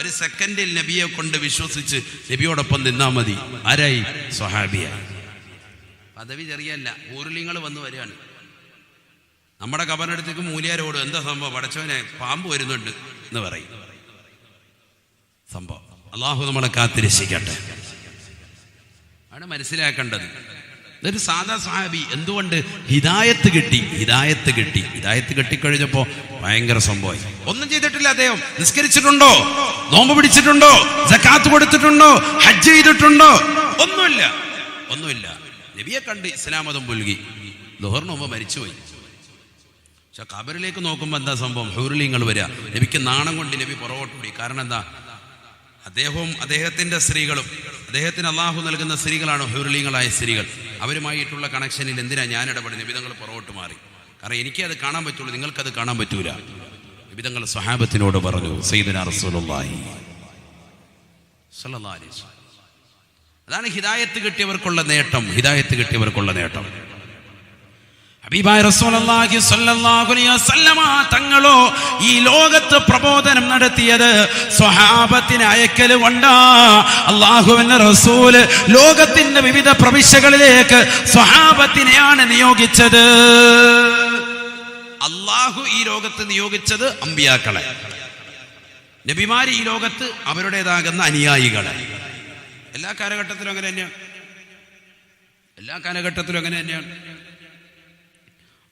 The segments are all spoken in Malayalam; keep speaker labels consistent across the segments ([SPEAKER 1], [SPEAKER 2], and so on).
[SPEAKER 1] ഒരു സെക്കൻഡിൽ നബിയെ കൊണ്ട് വിശ്വസിച്ച് നബിയോടൊപ്പം നിന്നാ മതി. ആരായി? സ്വഹാബിയായി. പദവി ചെറിയല്ല, ഊരുലിങ്ങൾ വന്ന് വരികയാണ്. നമ്മുടെ കബറിനടുത്തേക്ക് മൂലിയാരോട് എന്താ സംഭവം, പടച്ചവനെ പാമ്പ് വരുന്നുണ്ട് എന്ന് പറയും. സംഭവം അള്ളാഹു നമ്മളെ കാത്തിരക്ഷിക്കട്ടെ. ആണ് മനസ്സിലാക്കേണ്ടത്. ഇതൊരു സാധാ സ്വഹാബി. എന്തുകൊണ്ട്? ഹിദായത്ത് കിട്ടിക്കഴിഞ്ഞപ്പോ ഭയങ്കര സംഭവമായി. ഒന്നും ചെയ്തിട്ടില്ല അദ്ദേഹം. നിസ്കരിച്ചിട്ടുണ്ടോ? നോമ്പ് പിടിച്ചിട്ടുണ്ടോ? സക്കാത്ത് കൊടുത്തിട്ടുണ്ടോ? ഹജ്ജ് ചെയ്തിട്ടുണ്ടോ? ഒന്നുമില്ല. നബിയെ കണ്ട് ഇസ്ലാം മതം പുൽകി. ദുഹറിന് മുമ്പ് മരിച്ചുപോയി. പക്ഷെ ഖബറിലേക്ക് നോക്കുമ്പോൾ എന്താ സംഭവം? ഹൂറിലിങ്ങൾ വരിക. നബിക്ക് നാണം കൊണ്ട് നബി പുറകോട്ടുകൂടി. കാരണം എന്താ? അദ്ദേഹവും അദ്ദേഹത്തിന്റെ സ്ത്രീകളും, അദ്ദേഹത്തിന് അള്ളാഹു നൽകുന്ന സ്ത്രീകളാണ് ഹൂറിലിങ്ങളായ സ്ത്രീകൾ. അവരുമായിട്ടുള്ള കണക്ഷനിൽ എന്തിനാ ഞാൻ ഇടപെടുന്നത്? നബി തങ്ങൾ പുറകോട്ട് മാറി. കാരണം എനിക്കത് കാണാൻ പറ്റുള്ളൂ, നിങ്ങൾക്കത് കാണാൻ പറ്റൂല. നബി തങ്ങൾ സ്വഹാബത്തിനോട് പറഞ്ഞു, സയ്യിദുനാ റസൂലുള്ളാഹി സ്വല്ലല്ലാഹു അലൈഹി വസല്ലം. അതാണ് ഹിദായത്ത് കിട്ടിയവർക്കുള്ള നേട്ടം. ഹബീബായ റസൂലുള്ളാഹി സ്വല്ലല്ലാഹു അലൈഹി വസല്ലമ തങ്ങളോ ഈ ലോകത്ത് പ്രബോധനം നടത്തിയത് സ്വഹാബത്തിനെ അയക്കൽ കൊണ്ടാ. അല്ലാഹുവിന്റെ റസൂല് ലോകത്തിന്റെ വിവിധ പ്രവിശ്യകളിലേക്ക് സ്വഹാബത്തിനെയാണ് നിയോഗിച്ചത്. അല്ലാഹു ഈ ലോകത്ത് നിയോഗിച്ചത് അമ്പിയാക്കളെ, നബിമാര് ഈ ലോകത്ത് അവരുടേതാകുന്ന അനുയായികളെ. എല്ലാ കാലഘട്ടത്തിലും അങ്ങനെ തന്നെയാണ്.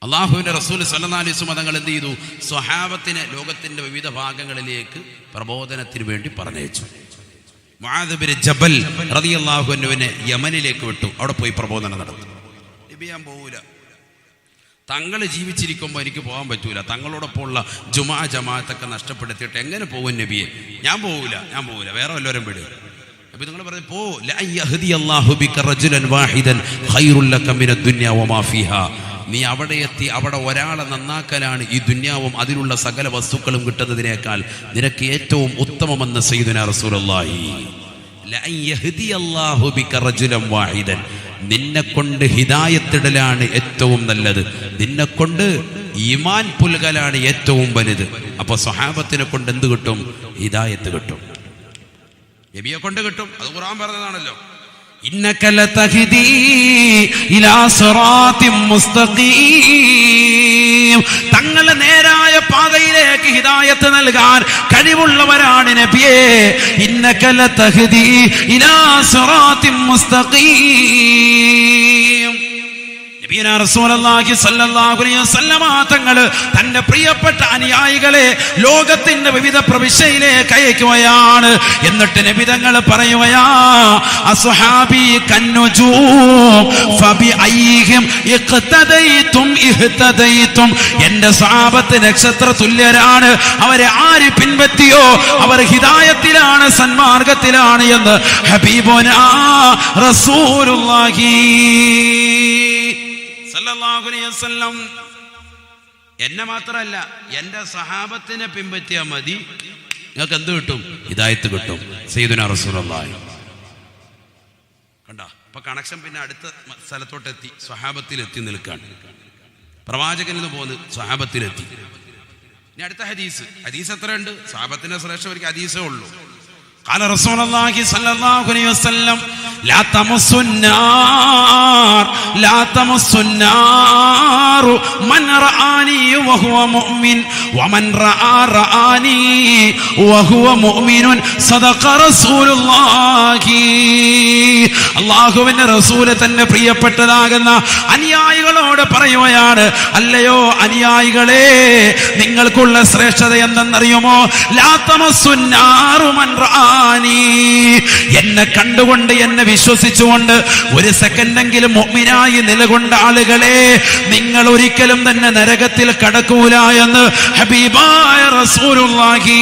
[SPEAKER 1] അള്ളാഹുവിന്റെ റസൂൽ സല്ലല്ലാഹു അലൈഹി വസല്ലം തങ്ങൾ എന്ത് ചെയ്തു? സ്വഹാബത്തിനെ ലോകത്തിന്റെ വിവിധ ഭാഗങ്ങളിലേക്ക് പ്രബോധനത്തിന് വേണ്ടി പറഞ്ഞയച്ചു. മുആദ് ബിൻ ജബൽ റളിയല്ലാഹു അൻഹുവിനെ യമനിലേക്ക് വിട്ടു. അവിടെ പോയി പ്രബോധനം നടത്തി. നബി ഞാൻ പോകൂല, തങ്ങൾ ജീവിച്ചിരിക്കുമ്പോൾ എനിക്ക് പോകാൻ പറ്റൂല, തങ്ങളോടൊപ്പമുള്ള ജുമാ ജമാഅത്തൊക്കെ നഷ്ടപ്പെടുത്തിയിട്ട് എങ്ങനെ പോകും നബിയെ? ഞാൻ പോകൂല, വേറെ വല്ലവരും വിടുക. നബി നിങ്ങൾ പറഞ്ഞു, പോ. ലാ യഹ്ദിയല്ലാഹു ബിക റജുലൻ വാഹിദൻ ഖൈറുൽ ലക മിനദ് ദുനിയ വമാ ഫീഹാ. നീ അവിടെ എത്തി, അവിടെ ഒരാളെ നന്നാക്കലാണ് ഈ ദുന്യാവും അതിലുള്ള സകല വസ്തുക്കളും കിട്ടുന്നതിനേക്കാൾ നിനക്ക് ഏറ്റവും ഉത്തമമെന്ന് സയ്യിദുനാ റസൂലുള്ളാഹി. ലാ യഹ്ദിയല്ലാഹു ബിക റജുലൻ വാഹിദൻ. നിന്നെ കൊണ്ട് ഹിദായത്തിടലാണ് ഏറ്റവും നല്ലത്, നിന്നെ കൊണ്ട് ഈമാൻ പുൽകലാണ് ഏറ്റവും വലുത്. അപ്പൊ സ്വഹാബത്തിനെ കൊണ്ട് എന്ത് കിട്ടും? ഹിദായത്ത് കിട്ടും, നബിയെ കൊണ്ട് കിട്ടും. അത് ഖുർആൻ പറഞ്ഞതാണല്ലോ. ഇന്നക ലതഹ്ദീ ഇലാ സിറാത്തിൻ മുസ്തഖീം. തങ്ങളെ നേരായ പാതയിലേക്ക് ഹിദായത്ത് നൽകാൻ കഴിവുള്ളവരാണ് നബിയേ. ഇന്നക ലതഹ്ദീ ഇലാ സിറാത്തിൻ മുസ്തഖീം. നബിയനാ റസൂലുള്ളാഹി സ്വല്ലല്ലാഹു അലൈഹി വസല്ലം തങ്ങൾ തന്റെ പ്രിയപ്പെട്ട അനുയായികളെ ലോകത്തിന്റെ വിവിധ പ്രവിശ്യയിലേക്ക് അയക്കുകയാണ്. എന്നിട്ട് നബി തങ്ങൾ പറയുകയാ, അസ്ഹാബി കന്നുജൂം ഫബി അയ്യിഹിം ഇഖ്തദൈതും ഇഹ്തദൈതും. എന്റെ സ്വഹാബത്ത് നക്ഷത്ര തുല്യരാണ്, അവരെ ആര് പിൻപറ്റിയോ അവർ ഹിദായത്തിലാണ്, സന്മാർഗത്തിലാണ് എന്ന് ഹബീബുനാ റസൂലുള്ളാഹി സല്ലല്ലാഹു അലൈഹി വസല്ലം. എന്നെ മാത്രമല്ല, എന്റെ സഹാബത്തിനെ പിൻപറ്റിയാൽ മതി, നിങ്ങൾക്ക് എന്ത് കിട്ടും? ഹിദായത്ത് കിട്ടും. സയ്യിദുനാ റസൂലുള്ളാഹി. കണ്ടോ? അപ്പൊ കണക്ഷൻ പിന്നെ അടുത്ത സ്ഥലത്തോട്ടെത്തി, സ്വഹാബത്തിലെത്തി നിൽക്കാണ്. പ്രവാചകനിൽ നിന്ന് പോന്ന് സ്വഹാബത്തിലെത്തി. ഇനി അടുത്ത ഹദീസ് എത്രയുണ്ട്? സ്വഹാബത്തിന്റെ ശ്രേഷ്ഠ ഒരു ഹദീസേ ഉള്ളൂ. قال رسول الله صلى الله عليه وسلم لا تمس النار من رآني وهو مؤمن ومن رآني وهو مؤمن صدق رسول الله. അല്ലാഹുവിന്റെ റസൂൽ തന്നെ പ്രിയപ്പെട്ടതാകുന്ന അനുയായികളോട് പറയുകയാണ്, അല്ലയോ അനുയായികളെ, നിങ്ങൾക്കുള്ള ശ്രേഷ്ഠത എന്തെന്നറിയുമോ? ലാ തമസ്സുന്നാറു മൻ റആനി. എന്നെ കണ്ടുകൊണ്ട് എന്നെ വിശ്വസിച്ചുകൊണ്ട് ഒരു സെക്കൻഡെങ്കിലും മുഅ്മിനായി നിലകൊണ്ട ആളുകളെ നിങ്ങൾ ഒരിക്കലും തന്നെ നരകത്തിൽ കടക്കൂല എന്ന് ഹബീബായ റസൂലുള്ളാഹി.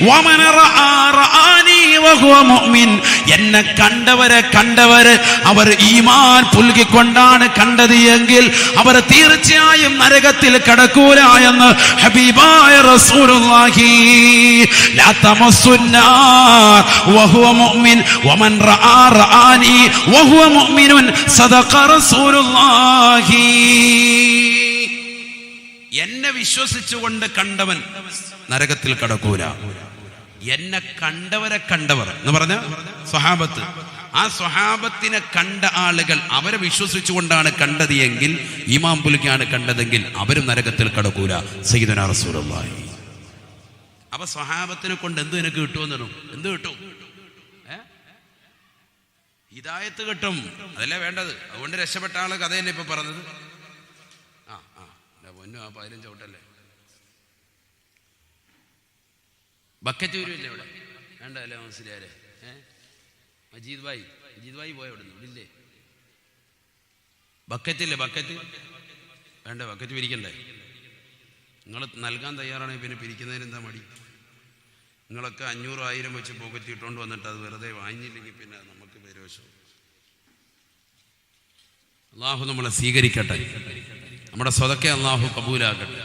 [SPEAKER 1] വമൻ റആനി വഹുവ മുഅ്മിൻ. എന്നെ കണ്ടവരെ അവർ ഈമാൻ പുൽകിക്കൊണ്ടാണ് കണ്ടത് എങ്കിൽ അവർ തീർച്ചയായും നരകത്തിൽ കടക്കൂല എന്ന് ഹബീബായ റസൂലുള്ളാഹി. ലാ തമസ്സുന്നാർ വഹുവ മുഅ്മിൻ വമൻ റആനി വഹുവ മുഅ്മിനുൻ സദഖ റസൂലുള്ളാഹി. എന്നെ വിശ്വസിച്ചുകൊണ്ട് കണ്ടവൻ നരകത്തിൽ കടക്കൂല. എന്നെ കണ്ടവരെ കണ്ടവർ എന്ന് പറഞ്ഞ സ്വഹാബത്ത്, ആ സ്വഹാബത്തിനെ കണ്ട ആളുകൾ അവരെ വിശ്വസിച്ചുകൊണ്ടാണ് കണ്ടത് എങ്കിൽ, ഇമാം പുലിക്കാണ് കണ്ടതെങ്കിൽ അവരും നരകത്തിൽ കടക്കൂല. സയ്യിദുനാ റസൂലുള്ളാഹി. അപ്പൊ സ്വഹാബത്തിനെ കൊണ്ട് എന്ത് നിനക്ക് കിട്ടുമെന്നു? എന്ത് കിട്ടും? ഹിദായത്ത് കിട്ടും, അതല്ലേ വേണ്ടത്. അതുകൊണ്ട് രക്ഷപ്പെട്ട ആളെ കഥയല്ലേ ഇപ്പൊ പറഞ്ഞത്. പൊന്നു, ആ 15 ഔട്ടല്ലേ? ബക്കറ്റ് വരുമല്ലേ ഇവിടെ? വേണ്ടല്ലേ മനസ്സിലാരെ? മജീദ് ഭായി പോയ അവിടെ നിന്ന് ഇല്ലേ? ബക്കറ്റില്ലേ? ബക്കറ്റ് വേണ്ട, ബക്കറ്റ് പിരിക്കണ്ടേ? നിങ്ങൾ നൽകാൻ തയ്യാറാണെങ്കിൽ പിന്നെ പിരിക്കുന്നതിന് എന്താ മടി? നിങ്ങളൊക്കെ 500,000 വെച്ച് പോക്കറ്റ് ഇട്ടുകൊണ്ട് വന്നിട്ട് അത് വെറുതെ വാങ്ങിയില്ലെങ്കിൽ പിന്നെ നമുക്ക് പേരോശം. അള്ളാഹു നമ്മളെ സ്വീകരിക്കട്ടെ, നമ്മുടെ സ്വതക്കെ അള്ളാഹു കബൂലാക്കട്ടെ.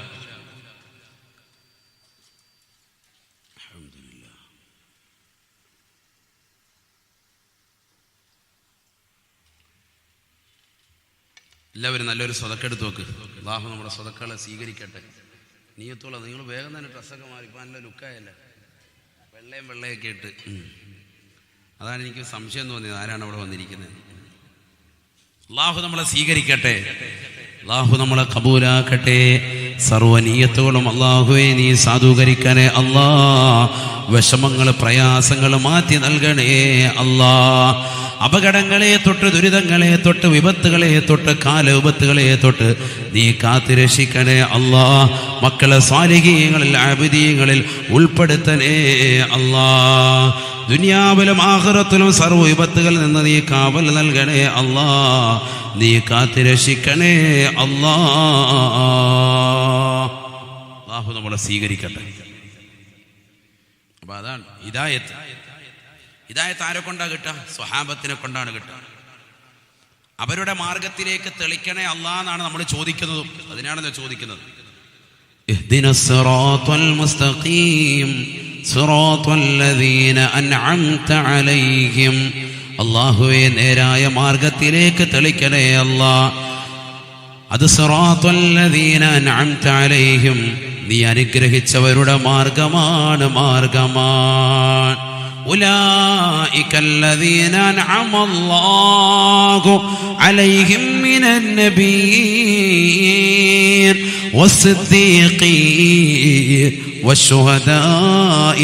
[SPEAKER 1] എല്ലാവരും നല്ലൊരു സ്വതക്കെടുത്ത് നോക്ക്. അള്ളാഹു നമ്മുടെ സ്വതക്കളെ സ്വീകരിക്കട്ടെ. നീയത്തോളം നിങ്ങൾ വേഗം തന്നെ ഡ്രസ്സൊക്കെ മാറി, ഇപ്പം നല്ല ലുക്കായല്ലേ, വെള്ളയൊക്കെ ഇട്ട്. അതാണ് എനിക്ക് സംശയം തോന്നിയത്, ആരാണ് അവിടെ വന്നിരിക്കുന്നത്. അള്ളാഹു നമ്മളെ സ്വീകരിക്കട്ടെ, അള്ളാഹു നമ്മളെ കബൂലാക്കട്ടെ. സർവനീയത്തോളം അള്ളാഹുവെ നീ സാധൂകരിക്കണേ അല്ലാ. വിഷമങ്ങൾ പ്രയാസങ്ങൾ മാറ്റി നൽകണേ അല്ലാ. അപകടങ്ങളെ തൊട്ട്, ദുരിതങ്ങളെ തൊട്ട്, വിപത്തുകളെ തൊട്ട്, കാലവിപത്തുകളെ തൊട്ട് നീ കാത്തുരക്ഷിക്കണേ അല്ലാ. മക്കളെ സ്വാലിഹീങ്ങളിൽ ആബിദീങ്ങളിൽ ഉൾപ്പെടുത്തണേ അല്ലാ. ദുനിയാവിലും ആഖിറത്തിലും സർവ്വ വിപത്തുകളിൽ നിന്ന് നീ കാവൽ നൽകണേ അല്ലാ. നീ കാത്തുരക്ഷിക്കണേ അല്ലാ. അല്ലാഹു നമ്മളെ സ്വീകരിക്കട്ടെ. അപ്പൊ അതാണ് ഹിദായത്ത്. ഹിദായത്ത് ആരെ കൊണ്ടാണ് കിട്ടുക? സ്വഹാബത്തിനെ കൊണ്ടാണ് കിട്ടുക. അവരുടെ മാർഗത്തിലേക്ക് തെളിക്കണേ അല്ലാ എന്നാണ് നമ്മൾ ചോദിക്കുന്നതും. അതിനാണല്ലോ ചോദിക്കുന്നത്. ഇഹ്ദിനസ് സിറാത്തൽ മുസ്തഖീം സിറാത്തൽ ലദീന അൻഅംത അലൈഹിം. അല്ലാഹുവേ നേരായ മാർഗത്തിലേക്ക് തെളിക്കണേ അല്ലാ. അത് സിറാത്തൽ ലദീന അൻഅംത അലൈഹിം, നീ അനുഗ്രഹിച്ചവരുടെ മാർഗമാണ്. أولئك الذين أنعم الله عليهم من النبيين والصديقين والشهداء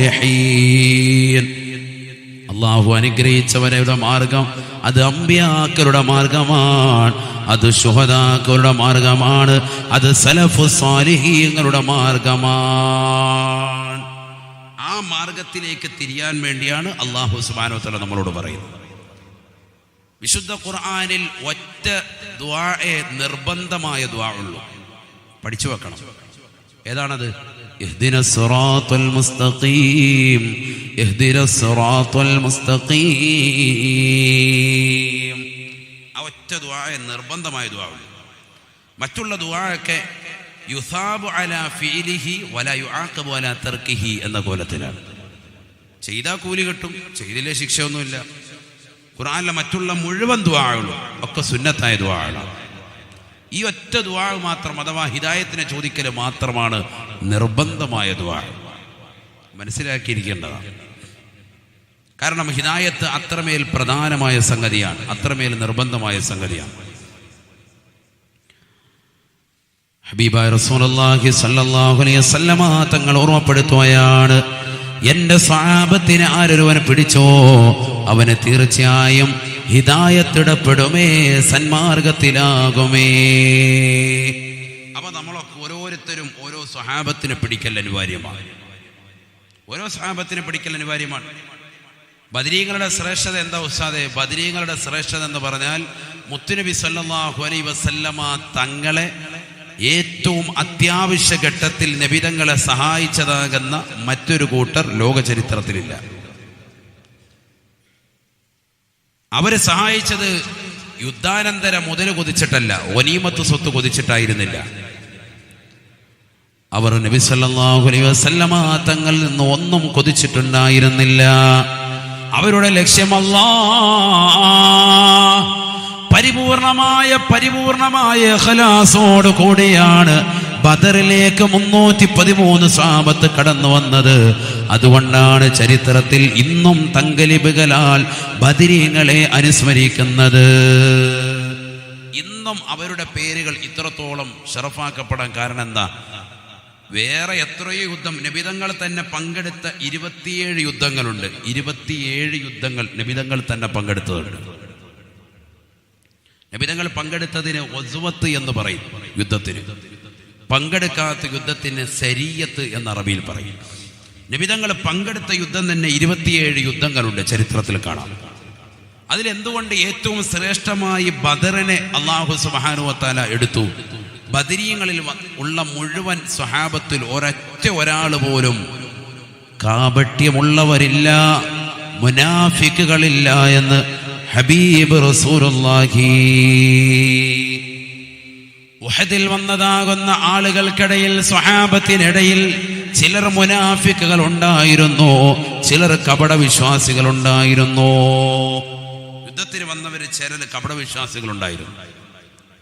[SPEAKER 1] والصالحين. അള്ളാഹു അനുഗ്രഹിച്ചവരുടെ മാർഗം അത് അമ്പിയാക്കളുടെ മാർഗമാണ്, അത് ശുഹദാക്കളുടെ മാർഗമാണ്, അത് സലഫു സാലിഹീങ്ങളുടെ മാർഗമാണ്. ആ മാർഗത്തിലേക്ക് തിരിയാൻ വേണ്ടിയാണ് അല്ലാഹു സുബ്ഹാനഹു വ തആല നമ്മളോട് പറയുന്നത്. വിശുദ്ധ ഖുർആനിൽ ഒറ്റ ദുആയെ നിർബന്ധമായ ദുആ ഉള്ളൂ, പഠിച്ചു വെക്കണം. ഏതാണത്? ഇഹ്ദിനസ് സിറാത്തൽ മുസ്തഖീം, ഇഹ്ദിനസ് സിറാത്തൽ മുസ്തഖീം. ആ ഒറ്റ ദുആയെ നിർബന്ധമായ ദുആ ഉള്ളൂ. മറ്റുള്ള ദുആയൊക്കെ യുസാബു അലാ ഫീലിഹി വലാ യുആഖബു അലാ തർക്കിഹി എന്ന കോലത്തിലാണ്. ചെയ്താൽ കൂലി കിട്ടും, ചെയ്തില്ലേ ശിക്ഷയൊന്നുമില്ല. ഖുർആനിലെ മറ്റുള്ള മുഴുവൻ ദുആകളും ഒക്കെ സുന്നത്തായ ദുആകളാണ്. ഈ ഒറ്റ ദുആ മാത്രം, അഥവാ ഹിദായത്തിനെ ചോദിക്കൽ മാത്രമാണ് നിർബന്ധമായ ദുആ. മനസ്സിലാക്കിയിരിക്കേണ്ടതാണ്. കാരണം ഹിദായത്ത് അത്രമേൽ പ്രധാനമായ സംഗതിയാണ്, അത്രമേൽ നിർബന്ധമായ സംഗതിയാണ്. ഹബീബായ റസൂലുള്ളാഹി സ്വല്ലല്ലാഹു അലൈഹി വസല്ലമ തങ്ങൾ ഓർമ്മപ്പെടുത്തുകയാണ്, എന്റെ സ്വഹാബത്തിനെ ആരൊരുവൻ പിടിച്ചോ അവന് തീർച്ചയായും ഹിദായത്തിടപ്പെടുമേ, സന്മാർഗത്തിലാകുമേ. അപ്പൊ നമ്മളൊക്കെ ഓരോരുത്തരും ഓരോ സ്വഹാബത്തിനെ പിടിക്കൽ അനിവാര്യമാണ്. ഓരോ സ്വഹാബത്തിനെ പിടിക്കൽ അനിവാര്യമാണ്. ബദരീങ്ങളുടെ ശ്രേഷ്ഠത എന്താ ഉസ്താദേ? ബദരീങ്ങളുടെ ശ്രേഷ്ഠത എന്ന് പറഞ്ഞാൽ മുത്തുനബി സല്ലല്ലാഹു അലൈഹി വസല്ലമ തങ്ങളെ ഏറ്റവും അത്യാവശ്യ ഘട്ടത്തിൽ നബിതങ്ങളെ സഹായിച്ചതാകുന്ന മറ്റൊരു കൂട്ടർ ലോക ചരിത്രത്തിലില്ല. അവരെ സഹായിച്ചത് യുദ്ധാനന്തര മുതൽ കൊതിച്ചിട്ടല്ല, ഗനീമത്ത് സ്വത്ത് കൊതിച്ചിട്ടായിരുന്നില്ല. അവർ നബി സല്ലല്ലാഹു അലൈഹി വസല്ലമ തങ്ങളിൽ നിന്ന് ഒന്നും കൊതിച്ചിട്ടുണ്ടായിരുന്നില്ല. അവരുടെ ലക്ഷ്യം പരിപൂർണമായ ഇഖ്ലാസോട് കൂടിയാണ് ബദറിലേക്ക് 313 സ്വഹാബത്ത് കടന്നു വന്നത്. അതുകൊണ്ടാണ് ചരിത്രത്തിൽ ഇന്നും തങ്കലിബുകളാൽ ബദരീങ്ങളെ അനുസ്മരിക്കുന്നത്. ഇന്നും അവരുടെ പേരുകൾ ഇത്രത്തോളം ഷറഫാക്കപ്പെടാൻ കാരണം എന്താ? വേറെ എത്രയോ യുദ്ധം നബിതങ്ങൾ തന്നെ പങ്കെടുത്ത 27 യുദ്ധങ്ങളുണ്ട്. 27 യുദ്ധങ്ങൾ നബിതങ്ങൾ തന്നെ പങ്കെടുത്തതുണ്ട്. നബിതങ്ങൾ പങ്കെടുത്തതിന് ഒസ്വത്ത് എന്ന് പറയും യുദ്ധത്തിന്. പങ്കെടുക്കാത്ത യുദ്ധത്തിന് സരിയത്ത് എന്ന് അറബിയിൽ പറയും. നബിതങ്ങൾ പങ്കെടുത്ത യുദ്ധം തന്നെ 27 യുദ്ധങ്ങളുണ്ട്, ചരിത്രത്തിൽ കാണാം. അതിലെന്തുകൊണ്ട് ഏറ്റവും ശ്രേഷ്ഠമായി ബദറിനെ അല്ലാഹു സുബ്ഹാനഹു വ തആല എടുത്തു? ബദരീങ്ങളിൽ ഉള്ള മുഴുവൻ സ്വഹാബത്തിൽ ഒരൊറ്റ ഒരാൾ പോലും കാപട്യമുള്ളവരില്ല, മുനാഫിക്കുകളില്ല എന്ന് ഹബീബ് റസൂലുള്ളാഹി. ഉഹദിൽ വന്നതാകുന്ന ആളുകൾക്കിടയിൽ, സ്വഹാബത്തിനിടയിൽ ചിലർ മുനാഫിക്കുകൾ ഉണ്ടായിരുന്നു, ചിലർ കപട വിശ്വാസികൾ ഉണ്ടായിരുന്നു. യുദ്ധത്തിന് വന്നവർ ചിലർ കപട വിശ്വാസികൾ ഉണ്ടായിരുന്നു,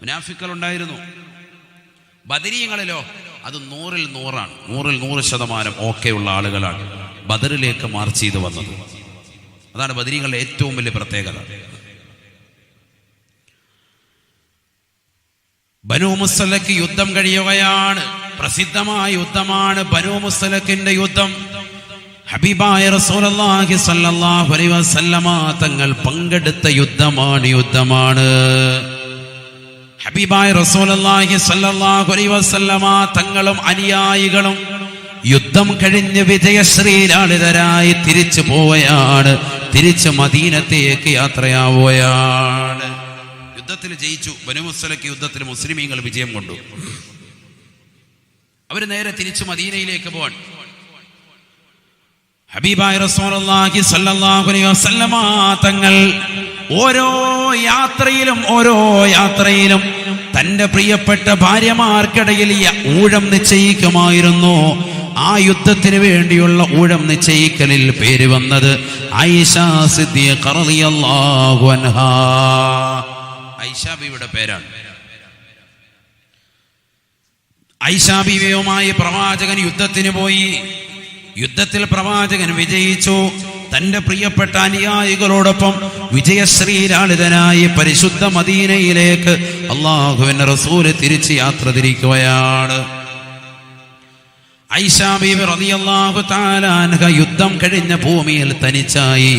[SPEAKER 1] മുനാഫിക്കുകൾ ഉണ്ടായിരുന്നു. ബദരീങ്ങളിലോ അത് 100-ൽ 100ആണ്, 100-ൽ 100% ഓക്കെ ഉള്ള ആളുകളാണ് ബദറിലേക്ക് മാർച്ച് ചെയ്ത് വന്നത്. അതാണ് ബദരീങ്ങളുടെ ഏറ്റവും വലിയ പ്രത്യേകത. ബനൂ മുസ്തലഖ് യുദ്ധം കഴിയുകയാണ്. പ്രസിദ്ധമായ യുദ്ധമാണ് ബനൂ മുസ്തലഖിന്റെ യുദ്ധം. ഹബീബായ റസൂലുള്ളാഹി സ്വല്ലല്ലാഹു അലൈഹി വസല്ലമ തങ്ങൾ പങ്കെടുത്ത യുദ്ധമാണ്. ഹബീബായ റസൂലുള്ളാഹി സ്വല്ലല്ലാഹു അലൈഹി വസല്ലമ തങ്ങളും അനുയായികളും യുദ്ധം കഴിഞ്ഞ് വിജയശ്രീലാളിതരായി തിരിച്ചു പോവുകയാണ്. തിരിച്ച് മദീനത്തേക്ക് യാത്രയാവുകയാണ്. യുദ്ധത്തിൽ ജയിച്ചു. ബനൂ മുസ്തലഖ് യുദ്ധത്തിൽ മുസ്ലിമീങ്ങൾ വിജയം കൊണ്ടു. അവർ നേരെ തിരിച്ചു മദീനയിലേക്ക് പോവാൻ. ഹബീബായ റസൂലുള്ളാഹി സ്വല്ലല്ലാഹു അലൈഹി വസല്ലമ തങ്ങൾ ഓരോ യാത്രയിലും തന്റെ പ്രിയപ്പെട്ട ഭാര്യമാർക്കിടയിൽ ഊഴം നിശ്ചയിക്കുമായിരുന്നു. ആ യുദ്ധത്തിന് വേണ്ടിയുള്ള ഊഴം നിശ്ചയിക്കലിൽ പേര് വന്നത് ആയിഷ സിദ്ദീഖ റളിയല്ലാഹു അൻഹാ. ആയിഷ ബീവിയുടെ പേരാണ്. ആയിഷ ബീവിയുമായി പ്രവാചകൻ യുദ്ധത്തിന് പോയി. യുദ്ധത്തിൽ പ്രവാചകൻ വിജയിച്ചു. തന്റെ പ്രിയപ്പെട്ട അനുയായികളോടൊപ്പം വിജയശ്രീലാളിതനായി പരിശുദ്ധ മദീനയിലേക്ക് അല്ലാഹുവിന്റെ റസൂല് തിരിച്ച് യാത്ര തിരിക്കുകയാണ്. ആയിഷ ബീവി റളിയല്ലാഹു തആല അൻഹ യുദ്ധം കഴിഞ്ഞ ഭൂമിയിൽ തനിച്ചായി.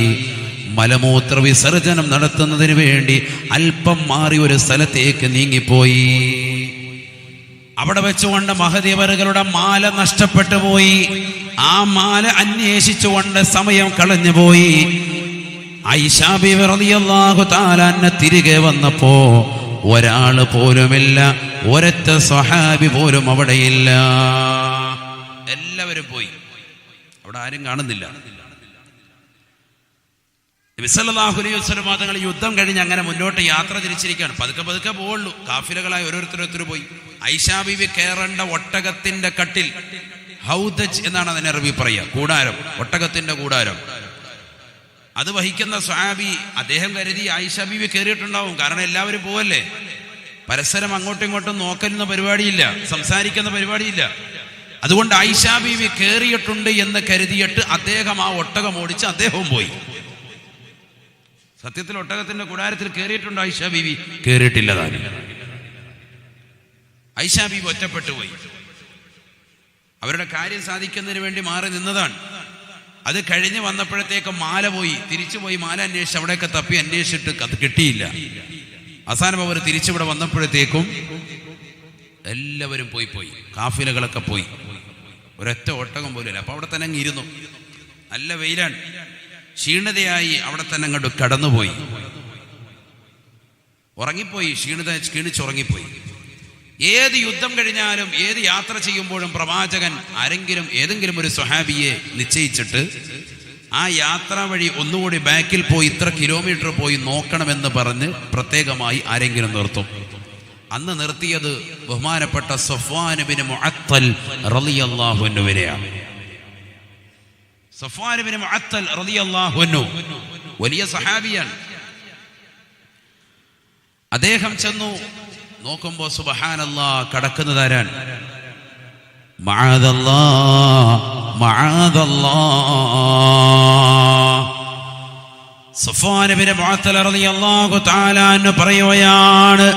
[SPEAKER 1] മലമൂത്ര വിസർജനം നടത്തുന്നതിന് വേണ്ടി അല്പം മാറി ഒരു സ്ഥലത്തേക്ക് നീങ്ങിപ്പോയി. അവിടെ വെച്ചുകൊണ്ട് മഹദിവറുകളുടെ മാല നഷ്ടപ്പെട്ടു പോയി. ആ മാല അന്വേഷിച്ചുകൊണ്ട് സമയം കളഞ്ഞുപോയി. ആയിഷ ബീവി റളിയല്ലാഹു തആല അൻഹ തിരികെ വന്നപ്പോ ഒരാള് പോലുമില്ല, ഒരൊറ്റ സ്വഹാബി പോലും അവിടെയില്ല. എല്ലാവരും പോയി, അവിടെ ആരും കാണുന്നില്ല. നബി സല്ലല്ലാഹു അലൈഹി വസല്ലം തങ്ങൾ യുദ്ധം കഴിഞ്ഞ് അങ്ങനെ മുന്നോട്ട് യാത്ര തിരിച്ചിരിക്കുകയാണ്. പതുക്കെ പോവുള്ളൂ. കാഫിലകളായി ഓരോരുത്തർ പോയി. ആയിഷ ബീവി കയറേണ്ട ഒട്ടകത്തിന്റെ കട്ടിൽ, ഹൗദജ് എന്നാണ് അതിനെ അറബി പറയുക, കൂടാരം, ഒട്ടകത്തിന്റെ കൂടാരം. അത് വഹിക്കുന്ന സ്വഹാബി അദ്ദേഹം കരുതി ആയിഷ ബീവി കയറിയിട്ടുണ്ടാവും. കാരണം എല്ലാവരും പോവല്ലേ, പരസ്പരം അങ്ങോട്ടും ഇങ്ങോട്ടും നോക്കുന്ന പരിപാടിയില്ല, സംസാരിക്കുന്ന പരിപാടിയില്ല. അതുകൊണ്ട് ആയിഷ ബീവി കയറിയിട്ടുണ്ട് എന്ന് കരുതിയിട്ട് അദ്ദേഹം ആ ഒട്ടകം ഓടിച്ച് അദ്ദേഹവും പോയി. സത്യത്തിൽ ഒട്ടകത്തിന്റെ കൂടാരത്തിൽ കയറിയിട്ടുണ്ടോ ആയിഷ ബീവി? കയറിയിട്ടില്ല. താനും ആയിഷ ബീവി ഒറ്റപ്പെട്ടു പോയി. അവരുടെ കാര്യം സാധിക്കുന്നതിന് വേണ്ടി മാറി നിന്നതാണ്. അത് കഴിഞ്ഞ് വന്നപ്പോഴത്തേക്ക് മാല പോയി. തിരിച്ചുപോയി മാല അന്വേഷിച്ച് അവിടെയൊക്കെ തപ്പി അന്വേഷിച്ചിട്ട് അത് കിട്ടിയില്ല. അവസാനം അവർ തിരിച്ചിവിടെ വന്നപ്പോഴത്തേക്കും എല്ലാവരും പോയി. കാഫിലകളൊക്കെ പോയി. ഒരൊറ്റ ഒട്ടകം പോലില്ല. അപ്പൊ അവിടെ തന്നെ അങ്ങ് ഇരുന്നു. നല്ല വെയിലാണ്. ക്ഷീണിതയായി അവിടെ തന്നെ അങ്ങോട്ട് കടന്നുപോയി. ഉറങ്ങിപ്പോയി. ക്ഷീണിച്ചുറങ്ങിപ്പോയി. ഏത് യുദ്ധം കഴിഞ്ഞാലും ഏത് യാത്ര ചെയ്യുമ്പോഴും പ്രവാചകൻ ഏതെങ്കിലും ഒരു സ്വഹാബിയെ നിശ്ചയിച്ചിട്ട് ആ യാത്രാ വഴി ഒന്നുകൂടി ബാക്കിൽ പോയി ഇത്ര കിലോമീറ്റർ പോയി നോക്കണമെന്ന് പറഞ്ഞ് പ്രത്യേകമായി ആരെങ്കിലും നിർത്തും. അന്ന് നിർത്തിയത് ബഹുമാനപ്പെട്ട സഫ്വാൻ ബിൻ മുഅത്തൽ റളിയല്ലാഹു അൻഹുവിനെയാണ്. സഫ്വാൻ ബിൻ മുഅത്തൽ റളിയല്ലാഹു അൻഹു വലിയ സഹാബിയാണ്. അദ്ദേഹം ചെന്നു നോക്കുമ്പോ സുബ്ഹാനല്ലാഹ്, കടക്കുന്നതാരാൻ? മഅദല്ലാഹ് മഅദല്ലാഹ്. സഫ്വാൻ ഇബ്നു മുഅത്തൽ റളിയല്ലാഹു തആല അൻഹു പറയുകയാണ്,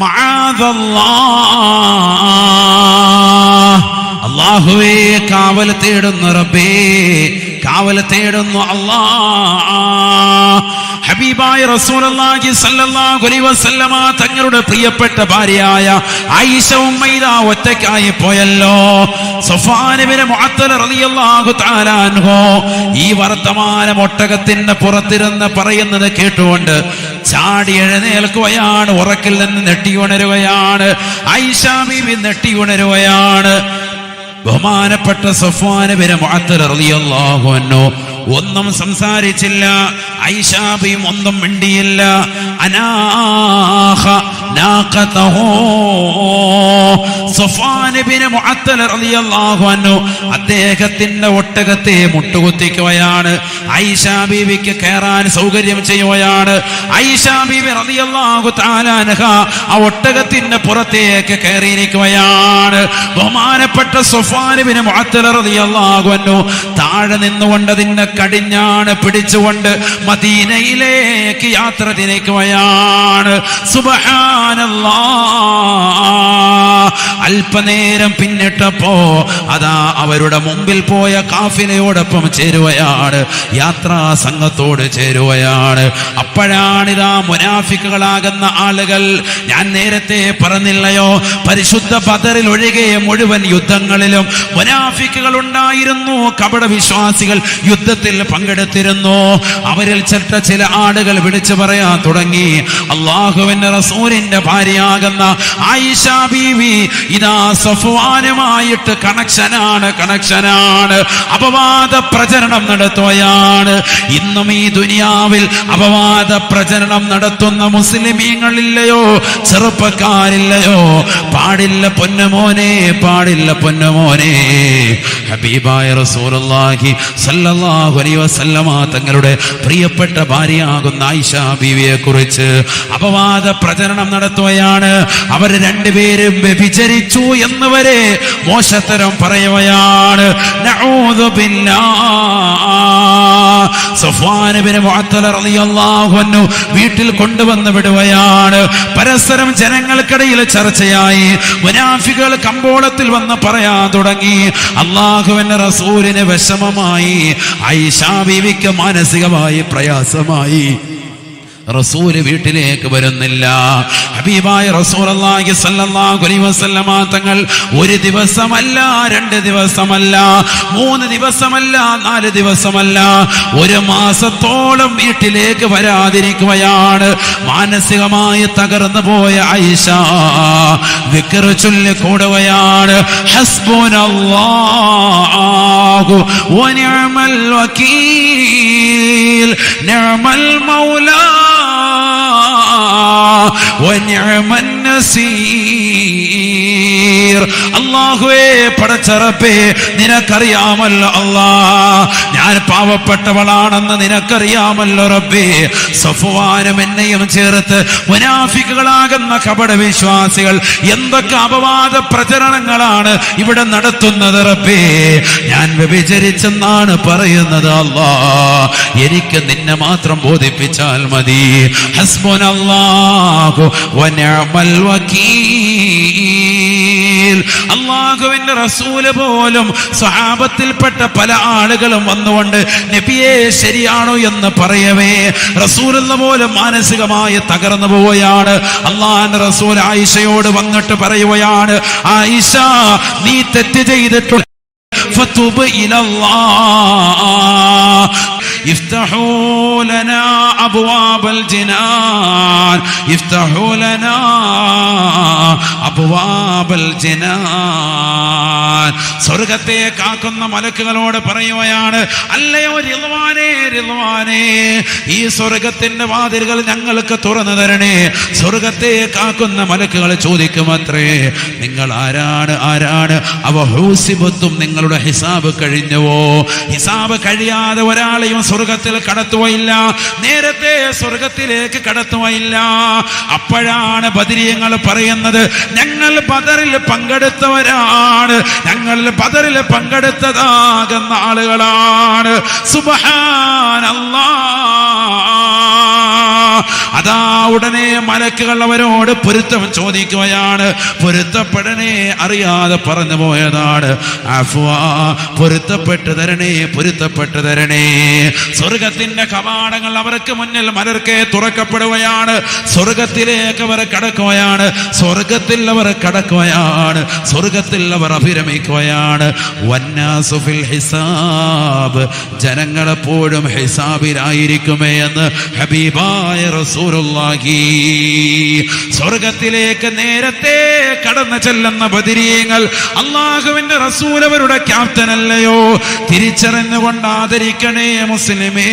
[SPEAKER 1] മഅദല്ലാഹ്, അല്ലാഹുവേ കാവൽ തേടുന്നു റബ്ബേ, കാവൽ തേടുന്നു അല്ലാഹ്. ഹബീബായ റസൂലുള്ളാഹി സ്വല്ലല്ലാഹു അലൈഹി വസല്ലമ തങ്ങളുടെ പ്രിയപ്പെട്ട ഭാര്യയായ ആയിഷ ഉമ്മൈദ ഒറ്റയ്ക്കായി പോയല്ലോ. സഫ്വാൻ ഇബ്നു മുഅത്തൽ റളിയല്ലാഹു തആല അൻഹു ഈ വർത്തമാനം ഒട്ടകത്തിന്റെ പുറത്തിരുന്ന് പറയുന്നത് കേട്ടുകൊണ്ട് ചാടി എഴുന്നേൽക്കുകയാണ്. ഉറക്കിൽ നിന്ന് നെട്ടിയുണരുകയാണ്. ആയിഷ ബീവി നെട്ടിയുണരുകയാണ്. ബഹുമാനപ്പെട്ട സഫ്വാൻ ഇബ്നു മുഅത്തൽ റളിയല്ലാഹു അൻഹു ഒന്നും സംസാരിച്ചില്ല. ആയിഷ ബീവി ഒന്നും മിണ്ടിയില്ല. അനാഖ നാഖതഹു, സഫ്വാൻ ഇബ്നു മുഅത്തൽ റളിയല്ലാഹു അൻഹു അദ്ദേഹത്തിന്റെ ഒട്ടകത്തെ മുട്ടുകുത്തിക്കുകയാണ്. ആയിഷ ബീവിക്ക് കയറാൻ സൗകര്യം ചെയ്യുകയാണ്. ആയിഷ ബീവി റളിയല്ലാഹു തആല അൻഹ ആ ഒട്ടകത്തിന്റെ പുറത്തേക്ക് കയറിയിരിക്കുകയാണ്. ബഹുമാനപ്പെട്ട സഫ്വാൻ ഇബ്നു മുഅത്തൽ റളിയല്ലാഹു അൻഹു താഴെ നിന്നുകൊണ്ട് അതിന്റെ കടിഞ്ഞാണ് പിടിച്ചുകൊണ്ട് മദീനയിലേക്ക് യാത്ര തിരിക്കുകയാണ്. സുബ്ഹാനല്ലാഹ്. അല്പനേരം പിന്നിട്ടപ്പോ അതാ അവരുടെ മുമ്പിൽ പോയ കാഫിലയോടൊപ്പം ചേരുകയാണ്, യാത്രാ സംഘത്തോട് ചേരുകയാണ്. അപ്പോഴാണിതാ മുനാഫിക്കുകളാകുന്ന ആളുകൾ, ഞാൻ നേരത്തെ പറഞ്ഞില്ലയോ, പരിശുദ്ധ ബദറിൽ ഒഴികെ മുഴുവൻ യുദ്ധങ്ങളിലും മുനാഫിക്കുകൾ ഉണ്ടായിരുന്നു. കപട വിശ്വാസികൾ യുദ്ധത്തിൽ പങ്കെടുത്തിരുന്നു. അവരിൽ ചില ആളുകൾ വിളിച്ചു പറയാൻ തുടങ്ങി, അല്ലാഹുവിന്റെ റസൂലിന്റെ ഭാര്യയാകുന്ന ആയിഷ ബീവി ഇതാ സഫ്വാനുമായിട്ട് കണക്ഷനാണ്, അപവാദ പ്രചരണം നടത്തുകയാണ്. ഇന്നും ഈ ദുനിയാവിൽ അപവാദ പ്രചരണം നടത്തുന്ന മുസ്ലിമീങ്ങളില്ലയോ, ചെറുപ്പക്കാരില്ലയോ? പാടില്ല പൊന്നുമോനെ, പാടില്ല പൊന്നുമോനെ. ഹബീബായ റസൂലുള്ളാഹി സ്വല്ലല്ലാഹു അലൈഹി വസല്ലമ തങ്ങളുടെ പ്രിയപ്പെട്ട ഭാര്യയാകുന്ന ആയിഷ ബീവിയെ കുറിച്ച് അപവാദ പ്രചരണം നടത്തുകയാണ്. അവർ രണ്ടുപേരും വ്യഭിചരിച്ചു എന്ന് വരെ മോശത്തരം പറയുകയാണ്. നഊദു ബില്ലാഹ്. സഫ്വാൻ ഇബ്നു മുഅത്തൽ റളിയല്ലാഹു അൻഹു വീട്ടിൽ കൊണ്ടുവന്ന് വിടുകയാണ്. പരസ്പരം ജനങ്ങൾക്കിടയിൽ ചർച്ചയായി. മുനാഫികൾ കമ്പോളത്തിൽ വന്ന് പറയാൻ തുടങ്ങി, അല്ലാഹുവിന്റെ റസൂലിന് വിഷമമായി, ആയിഷ ബീവിക്ക് മാനസികമായി പ്രയാസമായി, റസൂല് വീട്ടിലേക്ക് വരുന്നില്ല. ഹബീബായ റസൂലുള്ളാഹി സ്വല്ലല്ലാഹു അലൈഹി വസല്ലമ തങ്ങൾ ഒരു ദിവസമല്ല, 2 ദിവസമല്ല, 3 ദിവസമല്ല, 4 ദിവസമല്ല, 1 മാസത്തോളം വീട്ടിലേക്ക് വരാതിരിക്കുകയാണ്. മാനസികമായി തകർന്നു പോയ ആയിഷ ദിക്ർ ചൊല്ലി കൂടുകയാണ്. ഹസ്ബുനല്ലാഹു വനിഅമൽ വകീൽ, നിഅമൽ മൗലാ വനിഅമൻ നസീർ. അല്ലാഹുവേ, പടച്ചറപ്പേ, നിനക്കറിയാമല്ലോ അല്ലാഹ്, ഞാൻ പാവപ്പെട്ടവളാണെന്ന് നിനക്കറിയാമല്ലോ റബ്ബേ. സഫ്വാനും എന്നെയും ചേർത്ത് മുനാഫിക്കുകളാകുന്ന കപട വിശ്വാസികൾ എന്തൊക്കെ അപവാദ പ്രചരണങ്ങളാണ് ഇവിടെ നടത്തുന്നത് റബ്ബേ. ഞാൻ വ്യഭിചരിച്ചെന്നാണ് പറയുന്നത് അല്ലാഹ്, എനിക്ക് നിന്നെ മാത്രം ബോധിപ്പിച്ചാൽ മതി. ഹസ്ബുനല്ലാഹു വനിഅമൽ വകീൽ. അല്ലാഹുവിന്റെ റസൂല് പോലും സ്വഹാബത്തിൽപ്പെട്ട പല ആളുകളും വന്നുകൊണ്ട് നബിയെ ശരിയാണോ എന്ന് പറയവേ റസൂലുള്ള പോലും മാനസികമായി തകർന്നു പോവുകയാണ്. അല്ലാഹുവിന്റെ റസൂൽ ആയിഷയോട് വന്നിട്ട് പറയുകയാണ്, ആയിഷ, നീ തെറ്റ് ചെയ്തിട്ടുള്ള ഫതുബ് ഇലല്ലാഹ്, ഇഫ്തഹൂ ലനാ അബ്വാബൽ ജിനാൻ, ഇഫ്തഹൂ ലനാ അബ്വാബൽ ജിനാൻ. സ്വർഗ്ഗത്തെ കാക്കുന്ന മലക്കുകളോട് പറയുകയാണ്, അല്ലയോ റിദ്വാനേ, റിദ്വാനേ, ഈ സ്വർഗ്ഗത്തിന്റെ വാതിലുകൾ ഞങ്ങൾക്ക് തുറന്നു തരണേ. സ്വർഗ്ഗത്തെ കാക്കുന്ന മലക്കുകൾ ചോദിക്കുമത്രേ, നിങ്ങൾ ആരാണ്? അവ ഹൂസിബത്തും, നിങ്ങളുടെ ഹിസാബ് കഴിഞ്ഞുവോ? ഹിസാബ് കഴിയാതെ ഒരാളെയും
[SPEAKER 2] സ്വർഗത്തിൽ കടത്തുകയില്ല, നേരത്തെ സ്വർഗത്തിലേക്ക് കടത്തുകയില്ല. അപ്പോഴാണ് ബദരീങ്ങൾ പറയുന്നത്, ഞങ്ങൾ ബദറിൽ പങ്കെടുത്തവരാണ്, ഞങ്ങൾ ബദറിൽ പങ്കെടുത്തതാകുന്ന ആളുകളാണ്. സുബ്ഹാനല്ലാഹ്. അതാ ഉടനെ മലക്കുകൾ അവരോട് പൊരുത്തം ചോദിക്കുകയാണ്. പൊരുത്തപ്പെടണേ, അറിയാതെ പറഞ്ഞു പോയതാണ്. അഫ്വാ, പൊരുത്തപ്പെട്ടു തരണേ, പൊരുത്തപ്പെട്ടു തരണേ. സ്വർഗത്തിന്റെ കവാടങ്ങൾ അവർക്ക് മുന്നിൽ മലർക്കെ തുറക്കപ്പെടുകയാണ്. സ്വർഗത്തിലേക്ക് അവർ കടക്കുകയാണ്, സ്വർഗത്തിൽ അവർ കടക്കുകയാണ്, സ്വർഗത്തിൽ അവർ അഭിരമിക്കുകയാണ്. വന്നാസു ഫിൽ ഹിസാബ്, ജനങ്ങളെപ്പോഴും ഹിസാബിലായിരിക്കുമേ എന്ന് ഹബീബായ റസൂലുള്ളാഹി. സ്വർഗത്തിലേക്ക് നേരത്തെ കടന്നു ചെല്ലുന്ന ബദരീങ്ങൾ അല്ലാഹുവിന്റെ റസൂൽ അവരുടെ ക്യാപ്റ്റൻ അല്ലയോ? തിരിച്ചറിഞ്ഞുകൊണ്ട് ആദരിക്കണേ മുസ്ലിമേ.